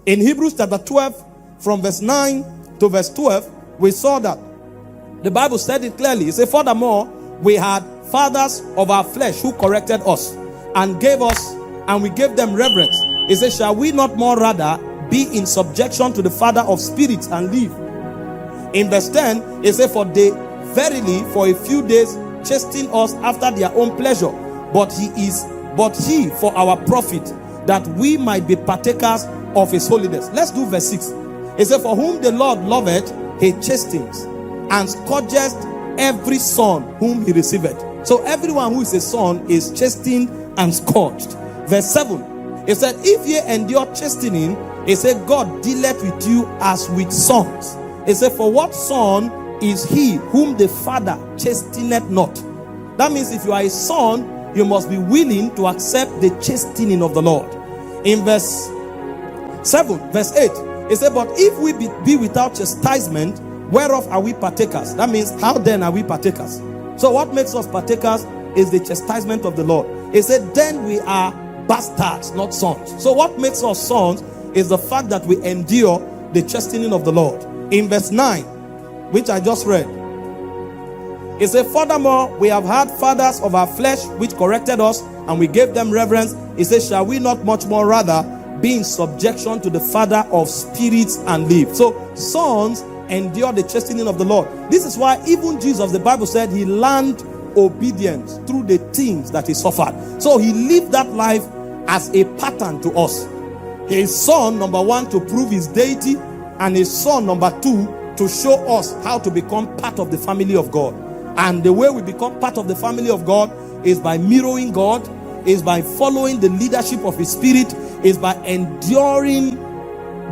In Hebrews chapter 12, from verse 9 to verse 12, we saw that the Bible said it clearly. It said, furthermore, we had fathers of our flesh who corrected us and we gave them reverence. It says, shall we not more rather be in subjection to the Father of spirits and live? In verse 10, it says, for they verily for a few days chasten us after their own pleasure, but he for our profit, that we might be partakers of his holiness. Let's do verse 6. It says, for whom the Lord loveth, he chastens and scourgeth every son whom he receiveth. So everyone who is a son is chastened and scourged. Verse 7, it said, if ye endure chastening, it said, God dealeth with you as with sons. It said, for what son is he whom the father chasteneth not? That means if you are a son, you must be willing to accept the chastening of the Lord. In verse 7, verse 8, it said, but if we be without chastisement, whereof are we partakers? That means, how then are we partakers? So what makes us partakers is the chastisement of the Lord. It said, then we are bastards, not sons. So what makes us sons is the fact that we endure the chastening of the Lord. In verse 9, which I just read, it said, furthermore, we have had fathers of our flesh which corrected us, and we gave them reverence. It says, shall we not much more rather be in subjection to the Father of spirits and live? So sons endure the chastening of the Lord. This is why even Jesus, the Bible said, he learned obedience through the things that he suffered. So he lived that life as a pattern to us. His son, number one, to prove his deity, and his son, number two, to show us how to become part of the family of God. And the way we become part of the family of God is by mirroring God, is by following the leadership of his spirit, is by enduring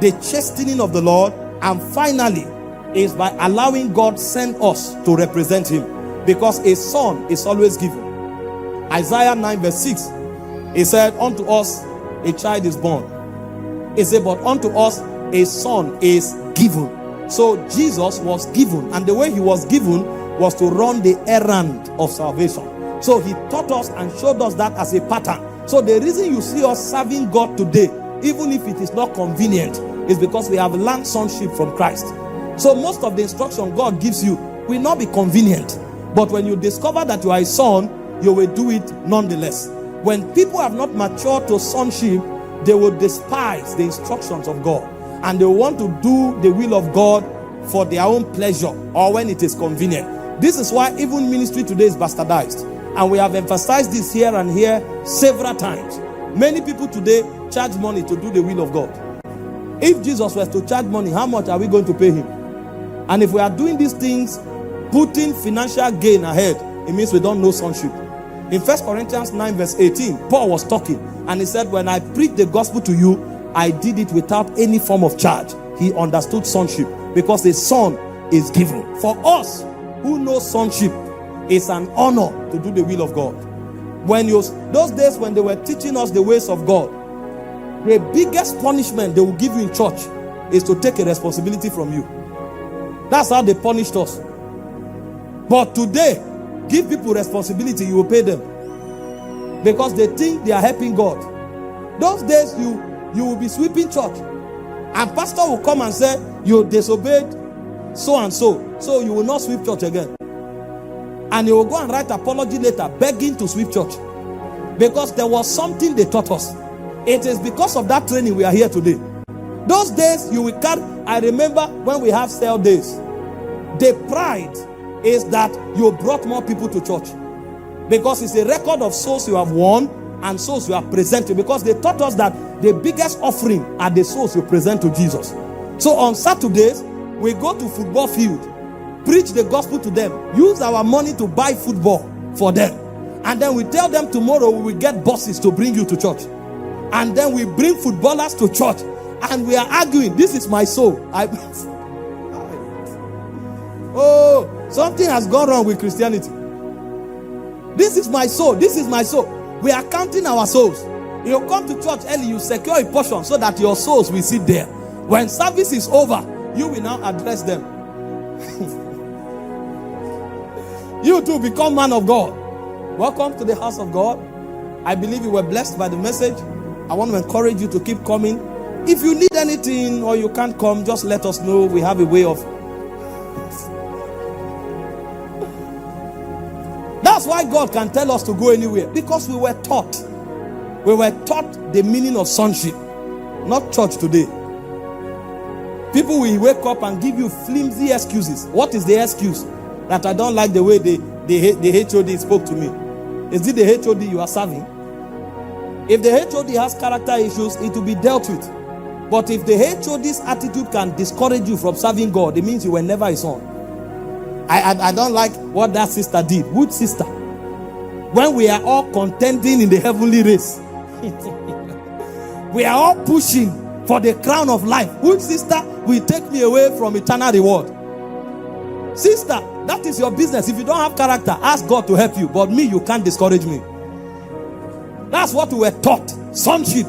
the chastening of the Lord, and finally is by allowing God send us to represent him, because a son is always given. Isaiah 9 verse 6, it said, unto us a child is born. It said, but unto us a son is given. So Jesus was given, and the way he was given was to run the errand of salvation. So he taught us and showed us that as a pattern. So the reason you see us serving God today, even if it is not convenient, is because we have learned sonship from Christ. So most of the instruction God gives you will not be convenient, but when you discover that you are a son, you will do it nonetheless. When people have not matured to sonship, they will despise the instructions of God, and they want to do the will of God for their own pleasure or when it is convenient. This is why even ministry today is bastardized, and we have emphasized this here and here several times. Many people today charge money to do the will of God. If Jesus was to charge money, how much are we going to pay him? And if we are doing these things, putting financial gain ahead, it means we don't know sonship. In 1 Corinthians 9 verse 18, Paul was talking, and he said, when I preached the gospel to you, I did it without any form of charge. He understood sonship, because a son is given. For us who know sonship, it's an honor to do the will of God. Those days when they were teaching us the ways of God, the biggest punishment they will give you in church is to take a responsibility from you. That's how they punished us. But today, give people responsibility, you will pay them, because they think they are helping God. Those days you will be sweeping church, and pastor will come and say you disobeyed so and so you will not sweep church again, and he will go and write apology letter begging to sweep church, because there was something they taught us. It is because of that training we are here today. Those days you will carry. I remember when we have cell days, the pride is that you brought more people to church, because it's a record of souls you have won and souls you have presented, because they taught us that the biggest offering are the souls you present to Jesus. So on Saturdays, we go to football field, preach the gospel to them, use our money to buy football for them, and then we tell them tomorrow we will get buses to bring you to church, and then we bring footballers to church, and we are arguing, this is my soul. Oh, something has gone wrong with Christianity. This is my soul. This is my soul. We are counting our souls. You come to church early, you secure a portion so that your souls will sit there. When service is over, you will now address them. You too become man of God. Welcome to the house of God. I believe you were blessed by the message. I want to encourage you to keep coming. If you need anything or you can't come, just let us know. We have a way of. That's why God can tell us to go anywhere, because we were taught. We were taught the meaning of sonship, not church today. People will wake up and give you flimsy excuses. What is the excuse? That I don't like the way the HOD spoke to me. Is it the HOD you are serving? If the HOD has character issues, it will be dealt with. But if the HOD's attitude can discourage you from serving God, it means you were never his son. I don't like what that sister did. Which sister? When we are all contending in the heavenly race. We are all pushing for the crown of life. Which sister will take me away from eternal reward? Sister, that is your business. If you don't have character, ask God to help you. But me, you can't discourage me. That's what we were taught. Sonship.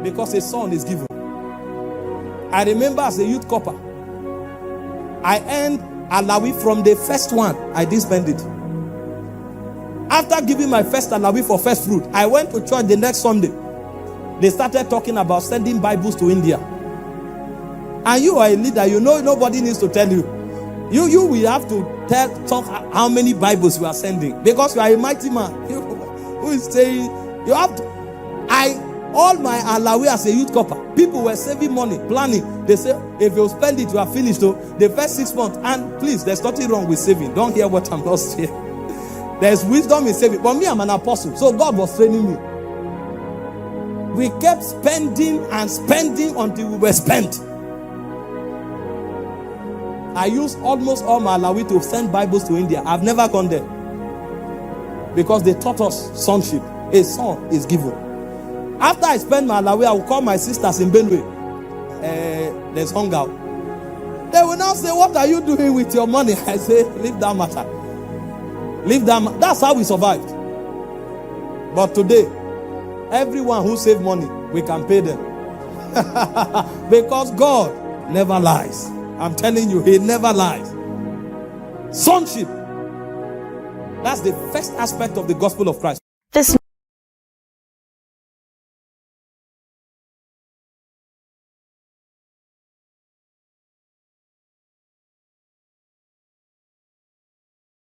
Because a son is given. I remember as a youth corper, I earned alawi from the first one. I didn't spend it. After giving my first alawi for first fruit, I went to church the next Sunday. They started talking about sending Bibles to India. And you are a leader, you know nobody needs to tell you. You will have to talk how many Bibles you are sending. Because you are a mighty man. Who is saying, you have to. All my alawi as a youth corper, people were saving money, planning. They say, if you spend it, you are finished. So the first 6 months, and please, there's nothing wrong with saving. Don't hear what I'm not saying. There's wisdom in saving. But me, I'm an apostle. So God was training me. We kept spending and spending until we were spent. I used almost all my alawi to send Bibles to India. I've never gone there. Because they taught us sonship. A son is given. After I spend my alawi, I will call my sisters in Benue. There's hunger. They will now say, what are you doing with your money? I say, leave that matter. Leave that matter. That's how we survived. But today, everyone who saved money, we can pay them. Because God never lies. I'm telling you, he never lies. Sonship. That's the first aspect of the gospel of Christ. This